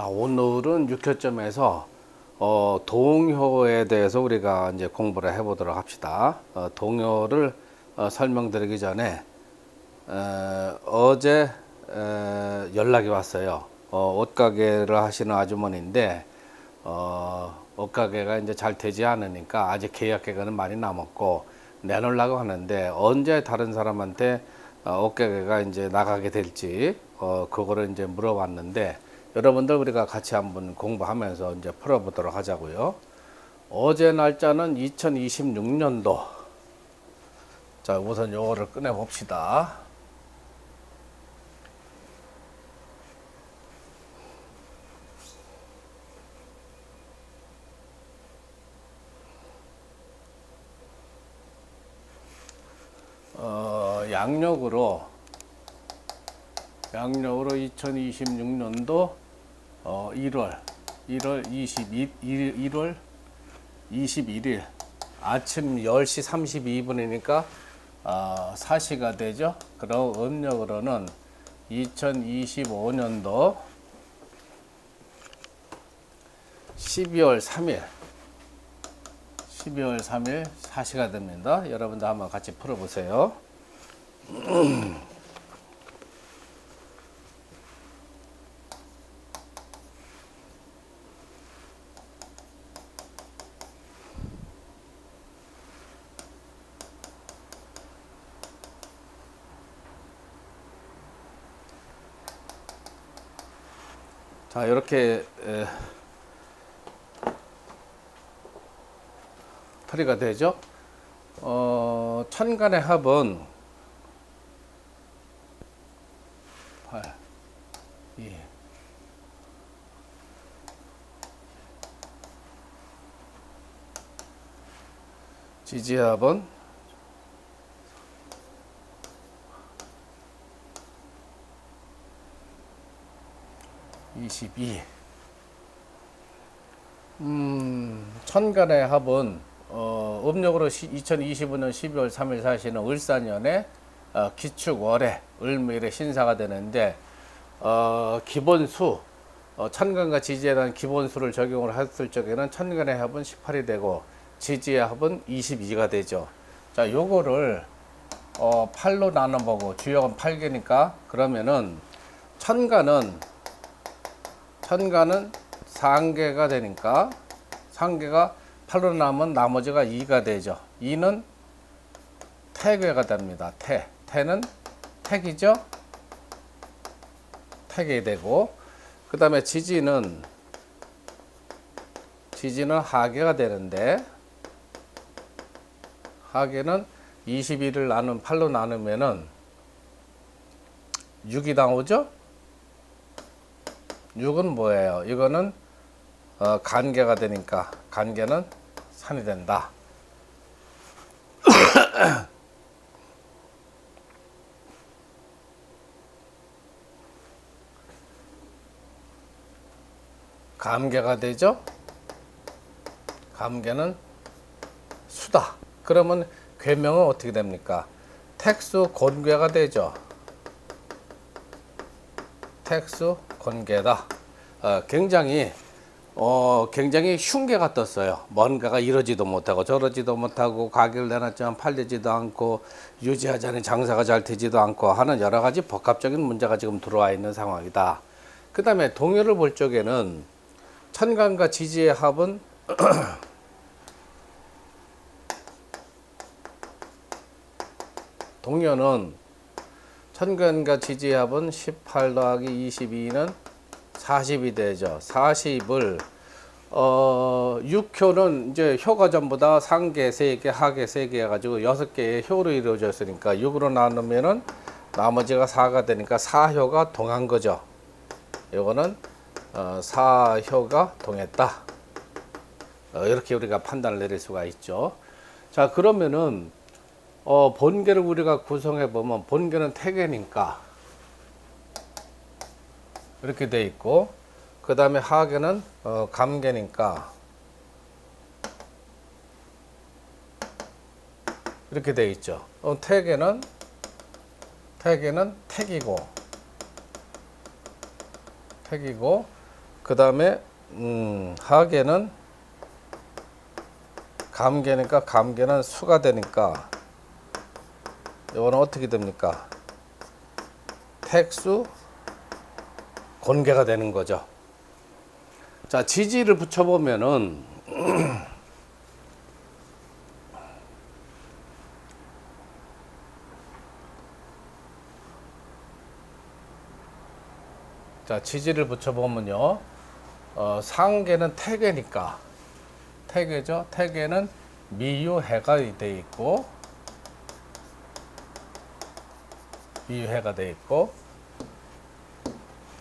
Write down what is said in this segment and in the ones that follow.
자, 오늘은 6교점에서 동효에 대해서 우리가 이제 공부를 해보도록 합시다. 동효를 설명드리기 전에 어제 연락이 왔어요. 옷가게를 하시는 아주머니인데 옷가게가 이제 잘 되지 않으니까 아직 계약 기간은 많이 남았고 내놓으려고 하는데 언제 다른 사람한테 옷가게가 이제 나가게 될지 그거를 이제 물어봤는데 여러분들 우리가 같이 한번 공부하면서 이제 풀어보도록 하자고요. 어제 날짜는 2026년도. 자, 우선 요거를 꺼내 봅시다. 양력으로 2026년도 1월 21일 아침 10시 32분이니까 4시가 되죠. 그럼 음력으로는 2025년도 12월 3일 4시가 됩니다. 여러분들 한번 같이 풀어보세요. 자, 이렇게 풀이가 되죠. 천간의 합은 8, 2, 지지합은 22. 천간의 합은 음력으로 2025년 12월 3일 사시는 을사년에 기축월에 을묘일에 신사가 되는데 기본수 천간과 지지에 대한 기본수를 적용을 했을 적에는 천간의 합은 18이 되고 지지의 합은 22가 되죠. 자, 요거를 8로 나눠보고 주역은 8개니까 그러면은 천간은 상계가 되니까 상계가 8로 나면 나머지가 2가 되죠. 2는 태괴가 됩니다. 태는 택이죠. 택이 되고 그 다음에 지지는 하계가 되는데 하계는 21을 8로 나누면은 6이 나오죠. 6은 뭐예요? 이거는 간계가 되니까 간계는 산이 된다. 감계가 되죠. 감계는 수다. 그러면 괴명은 어떻게 됩니까? 택수 곤괴가 되죠. 택수 곤괴다. 굉장히 흉계가 떴어요. 뭔가가 이러지도 못하고 저러지도 못하고 가게를 내놨지만 팔리지도 않고 유지하자니 장사가 잘 되지도 않고 하는 여러 가지 복합적인 문제가 지금 들어와 있는 상황이다. 그 다음에 동요를 볼 적에는 천간과 지지의 합은 동요는 천간과 지지의 합은 18 더하기 22는 40이 되죠. 40을 6효는 이제 효가 전부 다 상계 3개, 하계 3개 해가지고 6개의 효로 이루어졌으니까 6으로 나누면은 나머지가 4가 되니까 4효가 동한 거죠. 요거는 4효가 동했다. 이렇게 우리가 판단을 내릴 수가 있죠. 자, 그러면은 본계를 우리가 구성해 보면 본계는 태계니까 이렇게 돼 있고 그 다음에 하계는 감계니까 이렇게 돼 있죠. 태계는 택이고 그 다음에 하계는 감계니까 감계는 수가 되니까 이거는 어떻게 됩니까? 택수 곤계가 되는 거죠. 자, 지지를 붙여보면은 자, 지지를 붙여보면요. 상계는 태계니까 태계죠. 태계는 미유해가 돼 있고 미유해가 돼 있고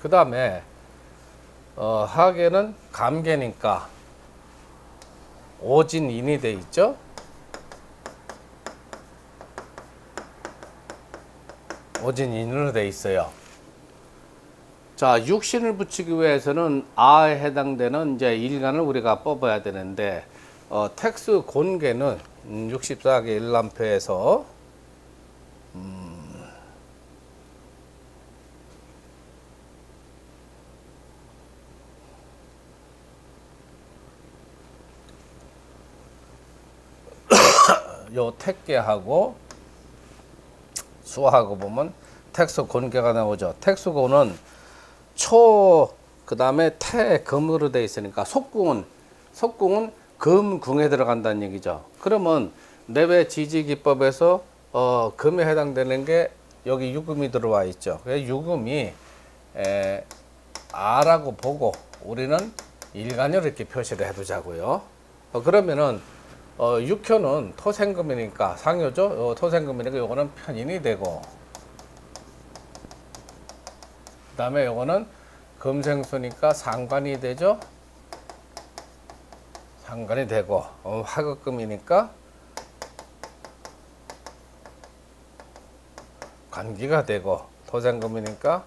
그 다음에 하계는 감계니까 오진인이 돼 있죠. 오진인으로 돼 있어요. 자, 육신을 붙이기 위해서는 아에 해당되는 이제 일간을 우리가 뽑아야 되는데 택수 곤계는 64개 일람표에서 요 택계하고 수하고 보면 택수 곤계가 나오죠. 택수 곤은 초, 그 다음에 태, 금으로 되어 있으니까 속궁은 금궁에 들어간다는 얘기죠. 그러면 내외 지지기법에서 금에 해당되는 게 여기 유금이 들어와 있죠. 그래서 유금이 아라고 보고 우리는 일간으로 이렇게 표시를 해두자고요. 그러면은 육효는 토생금이니까 상효죠. 토생금이니까 요거는 편인이 되고 그 다음에 요거는 금생수니까 상관이 되죠. 상관이 되고 화극금이니까 관기가 되고 토생금이니까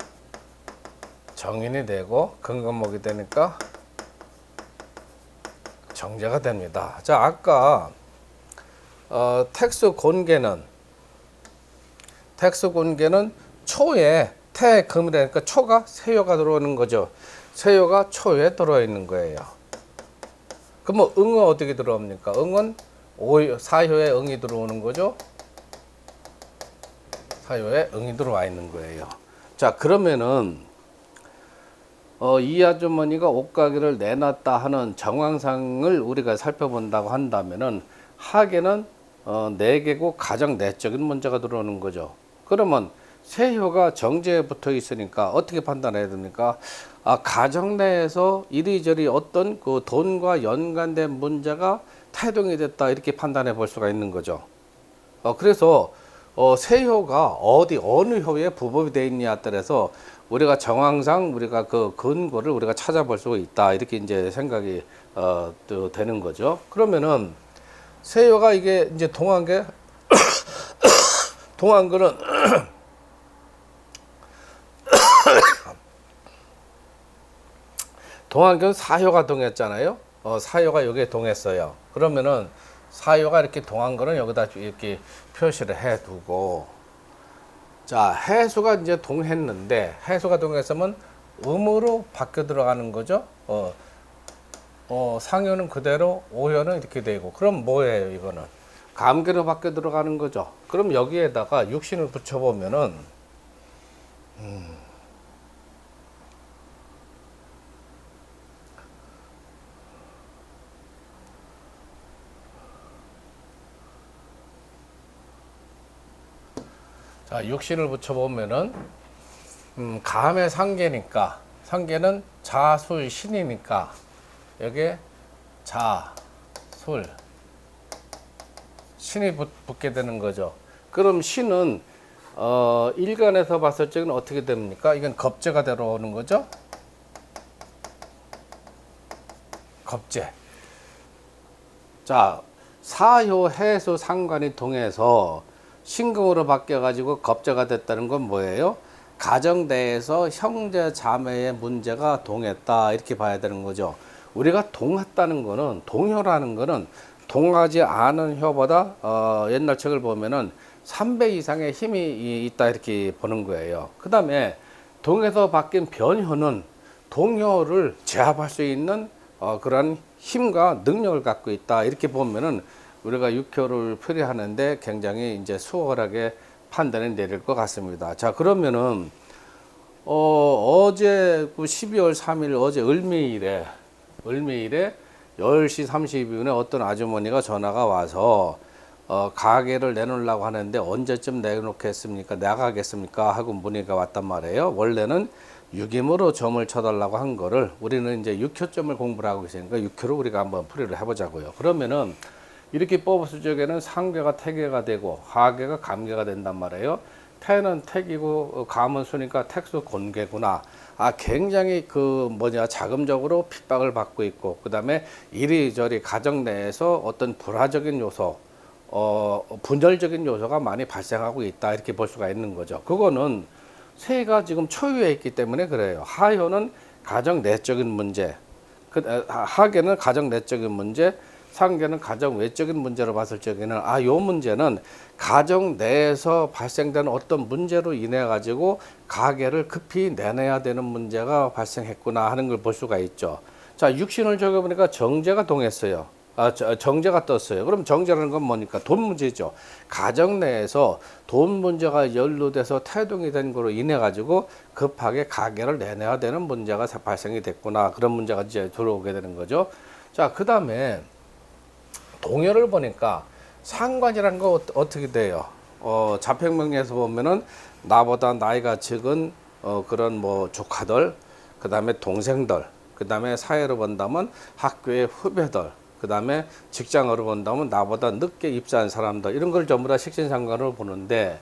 정인이 되고 금금목이 되니까 정제가 됩니다. 자, 아까 택수 곤계는 초에 태금이라니까 초가 세요가 들어오는 거죠. 세요가 초에 들어있는 거예요. 그럼 응은 어떻게 들어옵니까? 응은 사효에 응이 들어오는 거죠. 사효에 응이 들어와 있는 거예요. 자, 그러면은 이 아주머니가 옷가게를 내놨다 하는 정황상을 우리가 살펴본다고 한다면은 하계는 4개고 가장 내적인 문제가 들어오는 거죠. 그러면 세효가 정제에 붙어 있으니까 어떻게 판단해야 됩니까? 가정 내에서 이리저리 어떤 그 돈과 연관된 문제가 태동이 됐다 이렇게 판단해 볼 수가 있는 거죠. 그래서 세효가 어느 효에 부법이 되어 있냐에 따라서 우리가 정황상 우리가 그 근거를 우리가 찾아볼 수가 있다 이렇게 이제 생각이 또 되는 거죠. 그러면은 세효가 이게 이제 동안계 동안근은 동안견 사효가 동했잖아요. 사효가 여기에 동했어요. 그러면은 사효가 이렇게 동한 거는 여기다 이렇게 표시를 해두고, 자, 해수가 이제 동했는데, 해수가 동했으면 음으로 바뀌어 들어가는 거죠. 상효는 그대로, 오효는 이렇게 되고, 그럼 뭐예요, 이거는? 감계로 바뀌어 들어가는 거죠. 그럼 여기에다가 육신을 붙여보면은, 자, 육신을 붙여보면은, 감의 상계니까, 상계는 자술 신이니까, 여기에 자, 술, 신이 붙게 되는 거죠. 그럼 신은, 일간에서 봤을 적은 어떻게 됩니까? 이건 겁재가 들어오는 거죠. 겁재. 자, 사효, 해수, 상관이 동해서 신금으로 바뀌어가지고 겁재가 됐다는 건 뭐예요? 가정대에서 형제 자매의 문제가 동했다 이렇게 봐야 되는 거죠. 우리가 동했다는 거는, 동효라는 거는 동하지 않은 효보다 옛날 책을 보면은 3배 이상의 힘이 있다 이렇게 보는 거예요. 그 다음에 동에서 바뀐 변효는 동요를 제압할 수 있는 그런 힘과 능력을 갖고 있다. 이렇게 보면은 우리가 육효를 풀이하는데 굉장히 이제 수월하게 판단을 내릴 것 같습니다. 자, 그러면은 어제 그 12월 3일 어제 을미일에 10시 32분에 어떤 아주머니가 전화가 와서 가게를 내놓으려고 하는데 언제쯤 내놓겠습니까? 나가겠습니까? 하고 문의가 왔단 말이에요. 원래는 육임으로 점을 쳐달라고 한 거를 우리는 이제 육효점을 공부를 하고 있으니까 육효로 우리가 한번 풀이를 해보자고요. 그러면은 이렇게 뽑았을 적에는 상계가 태계가 되고 하계가 감계가 된단 말이에요. 태는 택이고 감은 수니까 택수 곤계구나. 굉장히 자금적으로 핍박을 받고 있고, 그 다음에 이리저리 가정 내에서 어떤 불화적인 요소, 분열적인 요소가 많이 발생하고 있다. 이렇게 볼 수가 있는 거죠. 그거는 세가 지금 초유에 있기 때문에 그래요. 하효는 가정 내적인 문제, 하계는 가정 내적인 문제, 상계는 가정 외적인 문제로 봤을 적에는 요 문제는 가정 내에서 발생되는 어떤 문제로 인해 가지고 가계를 급히 내내야 되는 문제가 발생했구나 하는 걸 볼 수가 있죠. 자, 육신을 적어보니까 정제가 동했어요. 정제가 떴어요. 그럼 정제라는 건 뭐니까? 돈 문제죠. 가정 내에서 돈 문제가 연루돼서 태동이 된 거로 인해 가지고 급하게 가계를 내내야 되는 문제가 발생이 됐구나. 그런 문제가 이제 들어오게 되는 거죠. 자, 그 다음에 동요를 보니까 상관이라는 거 어떻게 돼요? 자평명리에서 보면은 나보다 나이가 적은 그런 조카들, 그 다음에 동생들, 그 다음에 사회로 본다면 학교의 후배들, 그 다음에 직장으로 본다면 나보다 늦게 입사한 사람들, 이런 걸 전부 다 식신상관으로 보는데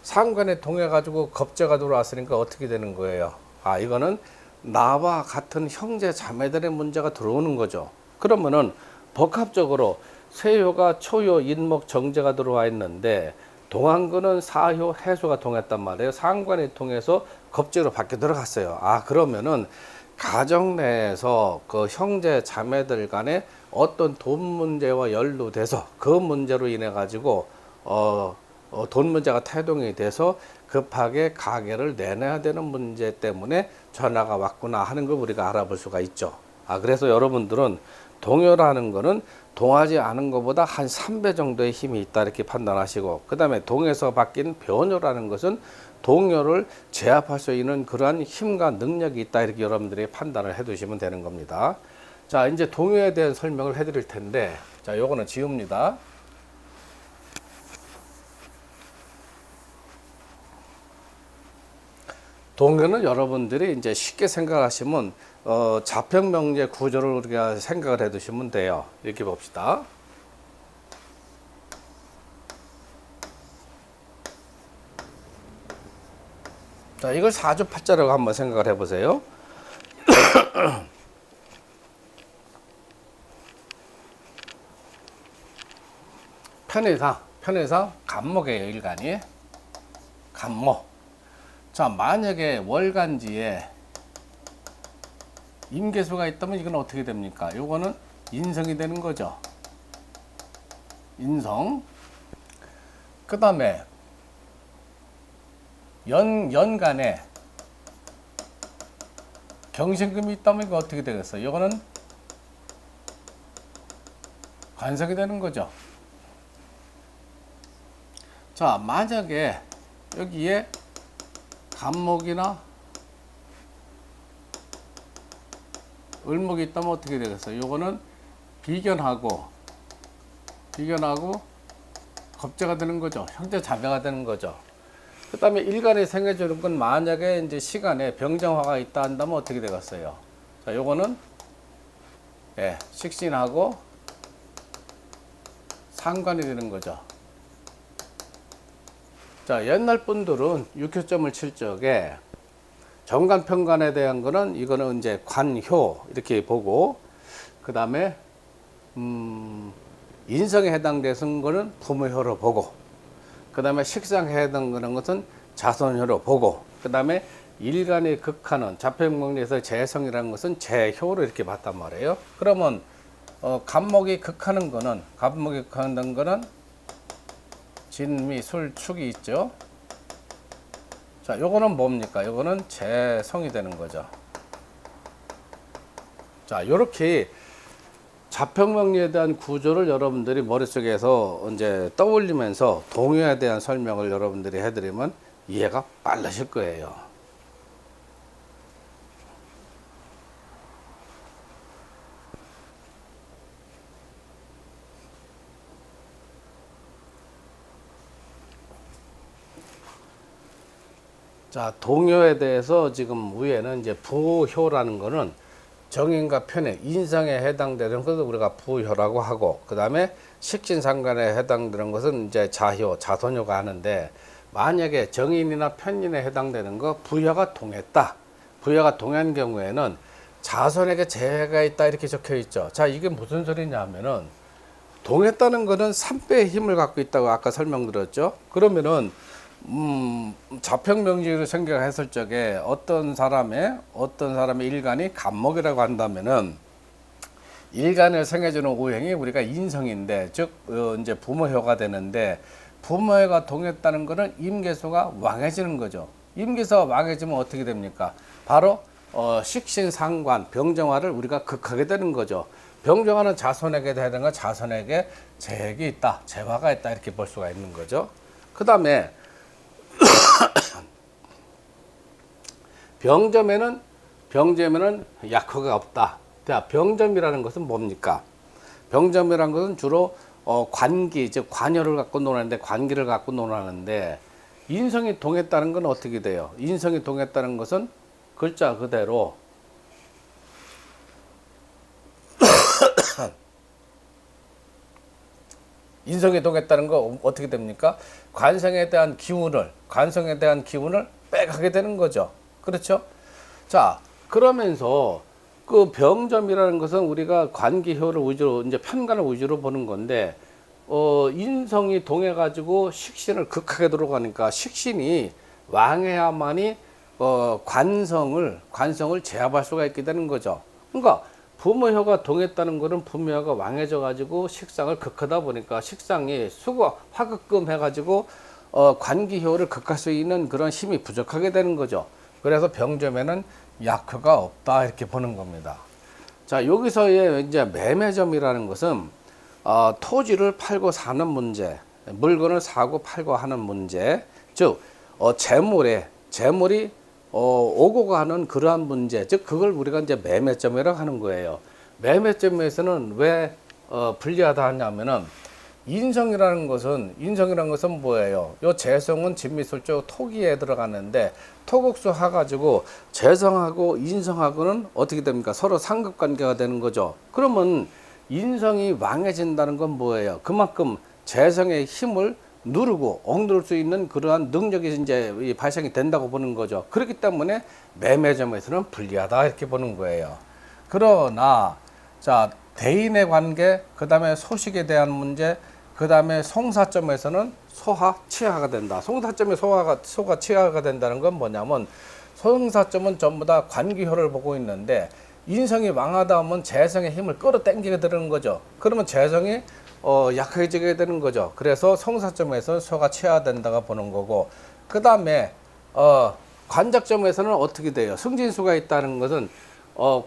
상관에 동해 가지고 겁재가 들어왔으니까 어떻게 되는 거예요? 이거는 나와 같은 형제 자매들의 문제가 들어오는 거죠. 그러면은 복합적으로 세효가 초효, 인목, 정제가 들어와 있는데 동안근은 사효, 해수가 동했단 말이에요. 상관이 통해서 겁재로 밖에 들어갔어요. 그러면은 가정 내에서 그 형제 자매들 간에 어떤 돈 문제와 연루돼서 그 문제로 인해 가지고 돈 문제가 태동이 돼서 급하게 가계를 내놔야 되는 문제 때문에 전화가 왔구나 하는 걸 우리가 알아볼 수가 있죠. 그래서 여러분들은 동요라는 거는 동하지 않은 것보다 한 3배 정도의 힘이 있다 이렇게 판단하시고, 그 다음에 동에서 바뀐 변효라는 것은 동요를 제압할 수 있는 그러한 힘과 능력이 있다 이렇게 여러분들이 판단을 해 두시면 되는 겁니다. 자, 이제 동요에 대한 설명을 해 드릴 텐데, 자, 요거는 지웁니다. 동요는 여러분들이 이제 쉽게 생각하시면 자평명제 구조를 우리가 생각을 해 두시면 돼요. 이렇게 봅시다. 자, 이걸 사주팔자라고 한번 생각을 해 보세요. 편의상 간목이에요. 일간이 간목. 자, 만약에 월간지에 임계수가 있다면 이건 어떻게 됩니까? 요거는 인성이 되는 거죠. 인성. 그 다음에 연간에 경신금이 있다면 이거 어떻게 되겠어요? 요거는 관성이 되는 거죠. 자, 만약에 여기에 간목이나 을목이 있다면 어떻게 되겠어요? 요거는 비견하고 겁재가 되는 거죠. 형제 자매가 되는 거죠. 그 다음에 일간에 생겨주는 건 만약에 이제 시간에 병정화가 있다 한다면 어떻게 되겠어요? 자, 요거는 식신하고 상관이 되는 거죠. 자, 옛날 분들은 육효점을 칠 적에 정관평관에 대한 거는 이거는 이제 관효 이렇게 보고, 그 다음에 인성에 해당되는 거는 부모효로 보고, 그 다음에 식상에 해당되는 것은 자손효로 보고, 그 다음에 일간의 극하는 자평명리에서 재성이라는 것은 재효로 이렇게 봤단 말이에요. 그러면 간목이 극하는 거는 진미, 술, 축이 있죠. 자, 요거는 뭡니까? 요거는 재성이 되는 거죠. 자, 요렇게 자평명리에 대한 구조를 여러분들이 머릿속에서 이제 떠올리면서 동요에 대한 설명을 여러분들이 해드리면 이해가 빨라질 거예요. 자, 동요에 대해서 지금 위에는 이제 부효라는 거는 정인과 편의, 인성에 해당되는 것을 우리가 부효라고 하고, 그 다음에 식신상관에 해당되는 것은 이제 자효, 자선효가 하는데, 만약에 정인이나 편인에 해당되는 거 부효가 동했다. 부효가 동한 경우에는 자손에게 재해가 있다 이렇게 적혀 있죠. 자, 이게 무슨 소리냐 하면은 동했다는 거는 3배의 힘을 갖고 있다고 아까 설명드렸죠. 그러면은 자평명리로 생각했을 적에 어떤 사람의 일간이 간목이라고 한다면은 일간을 생해주는 오행이 우리가 인성인데, 즉 이제 부모효가 되는데, 부모효가 동했다는 것은 임계수가 왕해지는 거죠. 임계수가 왕해지면 어떻게 됩니까? 바로 식신상관 병정화를 우리가 극하게 되는 거죠. 병정화는 자손에게 되는 자손에게 재액이 있다, 재화가 있다 이렇게 볼 수가 있는 거죠. 그 다음에 병점에는 약효가 없다. 자, 병점이라는 것은 뭡니까? 병점이라는 것은 주로 관기, 즉 관여를 갖고 논하는데, 관기를 갖고 논하는데, 인성이 동했다는 건 어떻게 돼요? 인성이 동했다는 것은 글자 그대로 인성이 동했다는 거 어떻게 됩니까? 관성에 대한 기운을 빼가게 되는 거죠. 그렇죠? 자, 그러면서 그 병점이라는 것은 우리가 관기효를 위주로, 이제 편관을 위주로 보는 건데, 인성이 동해가지고 식신을 극하게 들어가니까 식신이 왕해야만이 관성을 제압할 수가 있게 되는 거죠. 그러니까 부모효가 동했다는 것은 부모효가 왕해져 가지고 식상을 극하다 보니까 식상이 화극금 해가지고 관기효를 극할 수 있는 그런 힘이 부족하게 되는 거죠. 그래서 병점에는 약효가 없다 이렇게 보는 겁니다. 자, 여기서의 이제 매매점이라는 것은 토지를 팔고 사는 문제, 물건을 사고 팔고 하는 문제, 즉 재물이 오고 가는 그러한 문제, 즉 그걸 우리가 이제 매매점이라고 하는 거예요. 매매점에서는 왜 불리하다 하냐면은 인성이라는 것은 뭐예요? 요 재성은 진미술적 토기에 들어가는데, 토국수 해가지고 재성하고 인성하고는 어떻게 됩니까? 서로 상급관계가 되는 거죠. 그러면 인성이 왕해진다는 건 뭐예요? 그만큼 재성의 힘을 누르고 억누를 수 있는 그러한 능력이 이제 발생이 된다고 보는 거죠. 그렇기 때문에 매매점에서는 불리하다 이렇게 보는 거예요. 그러나 자, 대인의 관계, 그 다음에 소식에 대한 문제, 그 다음에 송사점에서는 소하 치하가 된다. 송사점에 소가 치하가 된다는 건 뭐냐면, 송사점은 전부 다 관기효를 보고 있는데, 인성이 왕하다 하면 재성의 힘을 끌어당기게 되는 거죠. 그러면 재성이 약해지게 되는 거죠. 그래서 송사점에서는 소가 치하된다고 보는 거고, 그 다음에 관작점에서는 어떻게 돼요? 승진수가 있다는 것은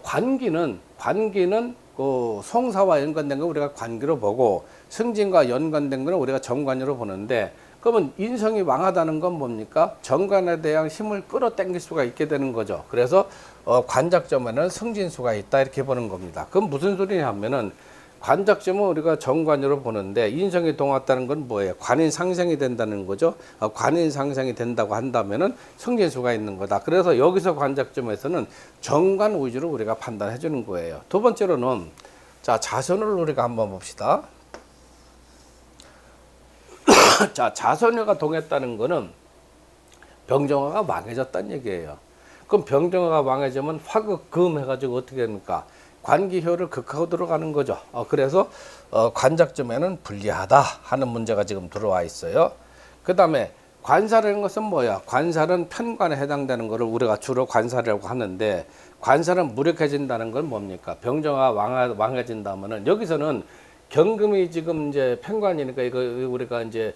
관기는 그 송사와 연관된 거 우리가 관기로 보고, 승진과 연관된 거는 우리가 정관으로 보는데, 그러면 인성이 왕하다는 건 뭡니까? 정관에 대한 힘을 끌어당길 수가 있게 되는 거죠. 그래서 관작점에는 승진수가 있다 이렇게 보는 겁니다. 그럼 무슨 소리냐 하면은, 관작점은 우리가 정관으로 보는데, 인성이 동했다는 건 뭐예요? 관인 상생이 된다는 거죠. 관인 상생이 된다고 한다면은 승진수가 있는 거다. 그래서 여기서 관작점에서는 정관 위주로 우리가 판단해 주는 거예요. 두 번째로는 자, 자선을 우리가 한번 봅시다. 자, 자선효가 동했다는 거는 병정화가 왕해졌다는 얘기예요. 그럼 병정화가 왕해지면 화극금 해가지고 어떻게 됩니까? 관기효를 극하고 들어가는 거죠. 그래서 관작점에는 불리하다 하는 문제가 지금 들어와 있어요. 그 다음에 관사라는 것은 뭐야? 관사는 편관에 해당되는 것을 우리가 주로 관사라고 하는데, 관사는 무력해진다는 건 뭡니까? 병정화가 왕해진다면은, 여기서는 경금이 지금 이제 편관이니까 이거 우리가 이제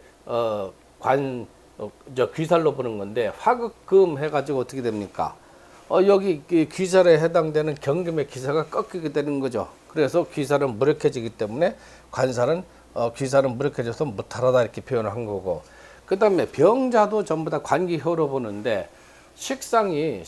귀살로 보는 건데, 화극금 해가지고 어떻게 됩니까? 여기 귀살에 해당되는 경금의 기사가 꺾이게 되는 거죠. 그래서 귀살은 무력해지기 때문에 관살은 귀살은 무력해져서 무탈하다 이렇게 표현을 한 거고, 그 다음에 병자도 전부 다 관기효로 보는데 식상이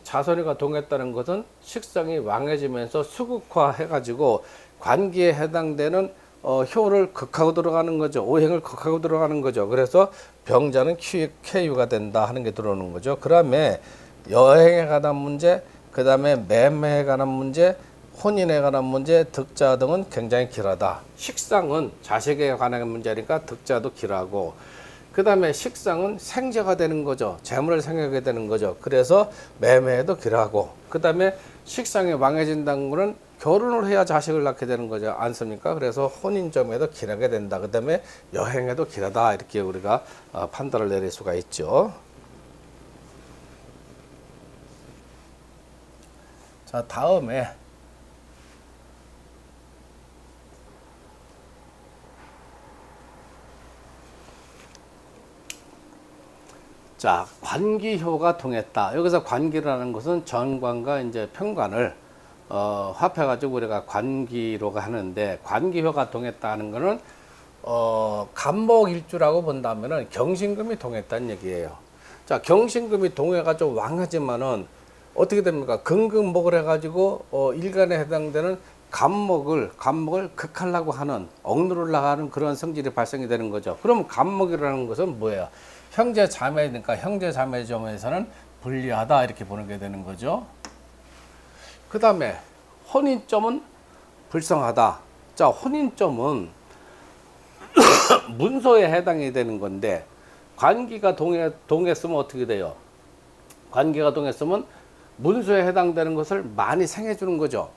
자선이가 동했다는 것은 식상이 왕해지면서 수극화 해가지고 관기에 해당되는 효를 극하고 들어가는 거죠. 오행을 극하고 들어가는 거죠. 그래서 병자는 쾌유가 된다 하는 게 들어오는 거죠. 그 다음에 여행에 관한 문제, 그 다음에 매매에 관한 문제, 혼인에 관한 문제, 득자 등은 굉장히 길하다. 식상은 자식에 관한 문제니까 득자도 길하고, 그 다음에 식상은 생재가 되는 거죠. 재물을 생각하게 되는 거죠. 그래서 매매에도 길하고, 그 다음에 식상이 왕해진다는 거는 결혼을 해야 자식을 낳게 되는 거죠. 않습니까? 그래서 혼인점에도 길하게 된다. 그 다음에 여행에도 길하다. 이렇게 우리가 판단을 내릴 수가 있죠. 자, 다음에 자, 관기효가 통했다. 여기서 관기라는 것은 전관과 이제 편관을 합해가지고 우리가 관기로가 하는데, 관기효가 통했다는 것은 간목일주라고 본다면은 경신금이 통했다는 얘기예요. 자, 경신금이 동해가지고 왕하지만은 어떻게 됩니까? 금금목을 해가지고 일간에 해당되는 간목을 극하려고 하는, 억누르려고 하는 그런 성질이 발생이 되는 거죠. 그럼 간목이라는 것은 뭐예요? 형제 자매니까 형제 자매 점에서는 불리하다 이렇게 보는 게 되는 거죠. 그 다음에 혼인점은 불성하다. 자, 혼인점은 문서에 해당이 되는 건데, 관기가 동했으면 어떻게 돼요? 관기가 동했으면 문서에 해당되는 것을 많이 생해 주는 거죠.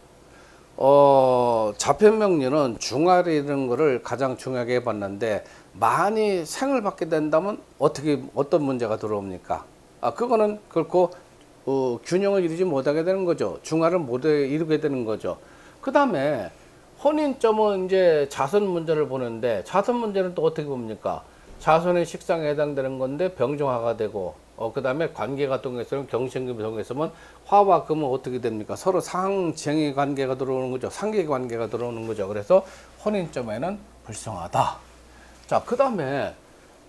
자편명리는 중화라는 거를 가장 중요하게 해봤는데, 많이 생을 받게 된다면 어떤 문제가 들어옵니까? 그거는 결코 균형을 이루지 못하게 되는 거죠. 중화를 못 이루게 되는 거죠. 그 다음에 혼인점은 이제 자손 문제를 보는데, 자손 문제는 또 어떻게 봅니까? 자손의 식상에 해당되는 건데 병정화가 되고, 그 다음에 관계가 동해서는 경신금이 동해서면 화와 금은 어떻게 됩니까? 서로 상쟁의 관계가 들어오는 거죠. 상계 관계가 들어오는 거죠. 그래서 혼인점에는 불성하다. 자, 그 다음에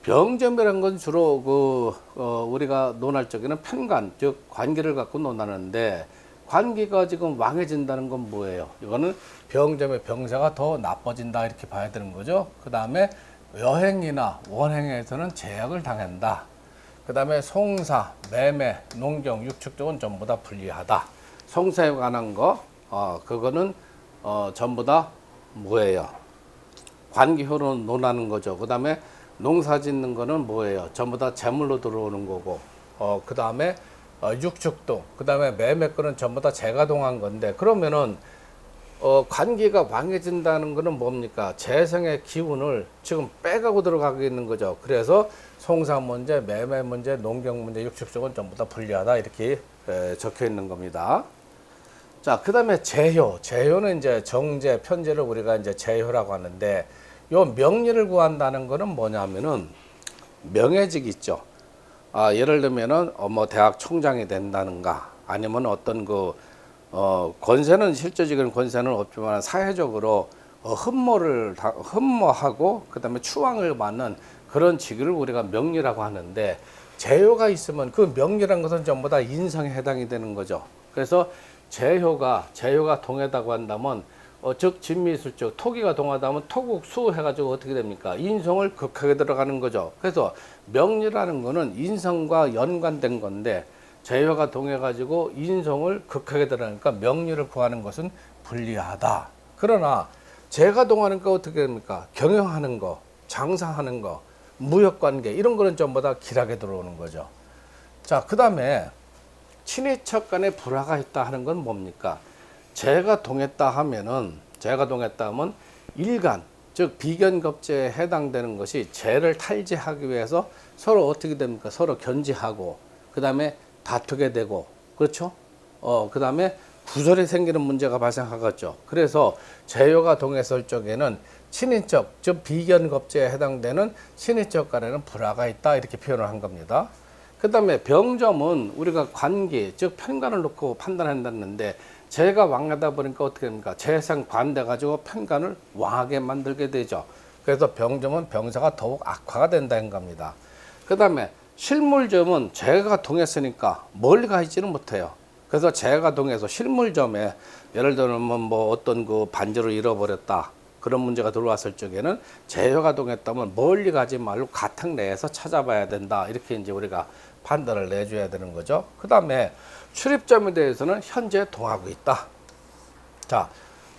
병점이라는 건 주로 우리가 논할 적에는 편관, 즉 관계를 갖고 논하는데, 관계가 지금 왕해진다는 건 뭐예요? 이거는 병점의 병사가 더 나빠진다 이렇게 봐야 되는 거죠. 그 다음에 여행이나 원행에서는 제약을 당한다. 그 다음에 송사, 매매, 농경, 육축 쪽은 전부 다 불리하다. 송사에 관한 거, 그거는 전부 다 뭐예요? 관기효로 논하는 거죠. 그 다음에 농사 짓는 거는 뭐예요? 전부 다 재물로 들어오는 거고, 그 다음에 육축도, 그 다음에 매매 거는 전부 다 재가동한 건데, 그러면은 관기가 왕해진다는 거는 뭡니까? 재생의 기운을 지금 빼가고 들어가고 있는 거죠. 그래서 송사 문제, 매매 문제, 농경 문제, 육축 쪽은 전부 다 불리하다 이렇게 적혀 있는 겁니다. 자, 그 다음에 재효. 재효는 이제 정제, 편제를 우리가 이제 재효라고 하는데, 요 명리를 구한다는 거는 뭐냐면은 명예직 있죠. 예를 들면은 뭐 대학 총장이 된다는가, 아니면 어떤 권세는 실제적인 권세는 없지만 사회적으로 흠모하고 그다음에 추앙을 받는 그런 직위를 우리가 명리라고 하는데, 재효가 있으면 그 명리라는 것은 전부 다 인성에 해당이 되는 거죠. 그래서 재효가 동하다고 한다면, 즉 진미술적 토기가 동하다면 토국수 해가지고 어떻게 됩니까? 인성을 극하게 들어가는 거죠. 그래서 명리라는 거는 인성과 연관된 건데, 재효가 동해가지고 인성을 극하게 들어가니까 명리를 구하는 것은 불리하다. 그러나 재가 동하니까 어떻게 됩니까? 경영하는 거, 장사하는 거, 무역관계 이런 거는 전부 다 길하게 들어오는 거죠. 자, 그 다음에 친인척 간에 불화가 있다 하는 건 뭡니까? 재가 동했다 하면 일간, 즉 비견겁제에 해당되는 것이 재를 탈지하기 위해서 서로 어떻게 됩니까? 서로 견지하고, 그 다음에 다투게 되고, 그렇죠? 그 다음에 구설이 생기는 문제가 발생하겠죠. 그래서 재효가 동했을 적에는 친인척, 즉 비견겁제에 해당되는 친인척 간에는 불화가 있다 이렇게 표현을 한 겁니다. 그다음에 병점은 우리가 관계, 즉 편관을 놓고 판단한다는데 재가 왕하다 보니까 어떻게 됩니까? 재상 반대 가지고 편관을 왕하게 만들게 되죠. 그래서 병점은 병사가 더욱 악화가 된다는 겁니다. 그다음에 실물점은 재가 동했으니까 멀리 가 있지는 못해요. 그래서 재가 동해서 실물점에 예를 들면 뭐 어떤 그 반지를 잃어버렸다. 그런 문제가 들어왔을 적에는 재효가 동했다면 멀리 가지 말고 가택 내에서 찾아봐야 된다. 이렇게 이제 우리가 판단을 내줘야 되는 거죠. 그 다음에 출입점에 대해서는 현재 동하고 있다. 자,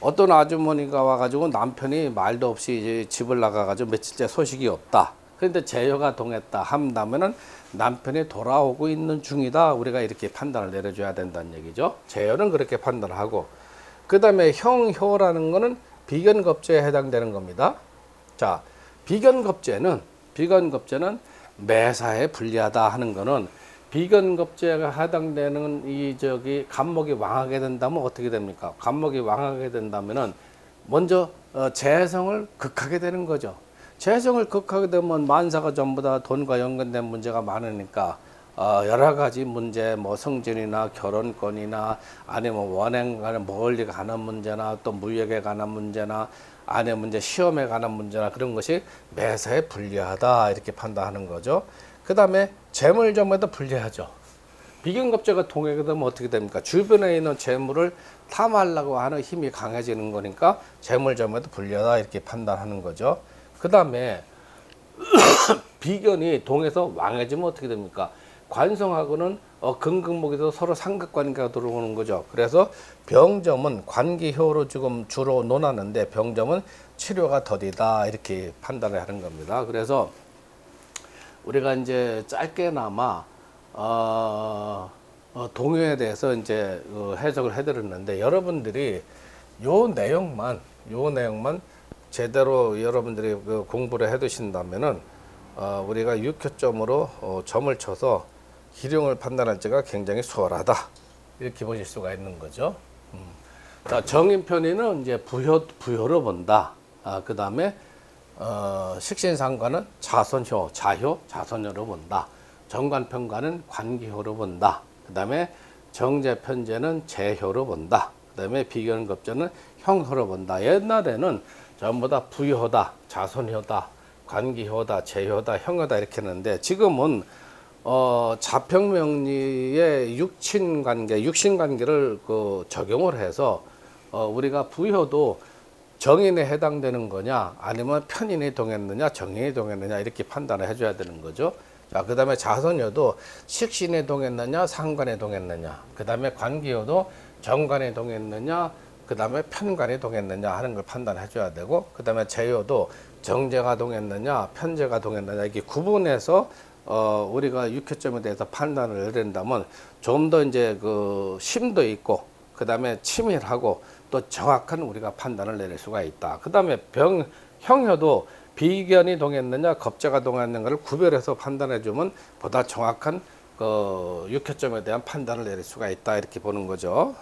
어떤 아주머니가 와가지고 남편이 말도 없이 이제 집을 나가가지고 며칠째 소식이 없다. 그런데 재효가 동했다 한다면은 남편이 돌아오고 있는 중이다. 우리가 이렇게 판단을 내려줘야 된다는 얘기죠. 재효는 그렇게 판단을 하고, 그 다음에 형효라는 거는 비견겁제에 해당되는 겁니다. 자, 비견겁제는 매사에 불리하다 하는 거는 비견겁제가 해당되는 이 간목이 왕하게 된다면 어떻게 됩니까? 간목이 왕하게 된다면은 먼저 재성을 극하게 되는 거죠. 재성을 극하게 되면 만사가 전부 다 돈과 연관된 문제가 많으니까 여러 가지 문제, 뭐 성전이나 결혼권이나 아니면 원행 가는 멀리 가는 문제나 또 무역에 관한 문제나 아니면 이제 시험에 관한 문제나 그런 것이 매사에 불리하다 이렇게 판단하는 거죠. 그 다음에 재물점에도 불리하죠. 비견겁제가 동하게 되면 어떻게 됩니까? 주변에 있는 재물을 탐하려고 하는 힘이 강해지는 거니까 재물점에도 불리하다 이렇게 판단하는 거죠. 그 다음에 비견이 동해서 왕해지면 어떻게 됩니까? 관성하고는 근극목에서 서로 삼각관계가 들어오는 거죠. 그래서 병점은 관계효로 지금 주로 논하는데 병점은 치료가 더디다 이렇게 판단을 하는 겁니다. 그래서 우리가 이제 짧게나마 동요에 대해서 이제 해석을 해드렸는데 여러분들이 요 내용만 제대로 여러분들이 공부를 해두신다면은 우리가 6교점으로 점을 쳐서 기룡을 판단할 때가 굉장히 수월하다 이렇게 보실 수가 있는 거죠. 자, 정인편의는 이제 부효로 본다. 그 다음에 식신상관은 자손효, 자손효로 본다. 정관편관은 관기효로 본다. 그 다음에 정제편제는 재효로 본다. 그 다음에 비견겁제는 형효로 본다. 옛날에는 전부 다 부효다, 자손효다, 관기효다, 재효다, 형효다 이렇게 했는데 지금은 자평명리의 육신관계를 적용을 해서 우리가 부효도 정인에 해당되는 거냐 아니면 편인이 동했느냐 정인이 동했느냐 이렇게 판단을 해줘야 되는 거죠. 자, 그 다음에 자손효도 식신에 동했느냐 상관에 동했느냐, 그 다음에 관기효도 정관에 동했느냐, 그 다음에 편관에 동했느냐 하는 걸 판단해 줘야 되고, 그 다음에 재효도 정제가 동했느냐 편제가 동했느냐 이렇게 구분해서 우리가 육효점에 대해서 판단을 내린다면 좀 더 이제 그 심도 있고 그 다음에 치밀하고 또 정확한 우리가 판단을 내릴 수가 있다. 그 다음에 형효도 비견이 동했느냐 겁제가 동했느냐를 구별해서 판단해 주면 보다 정확한 육효점에 대한 판단을 내릴 수가 있다 이렇게 보는 거죠.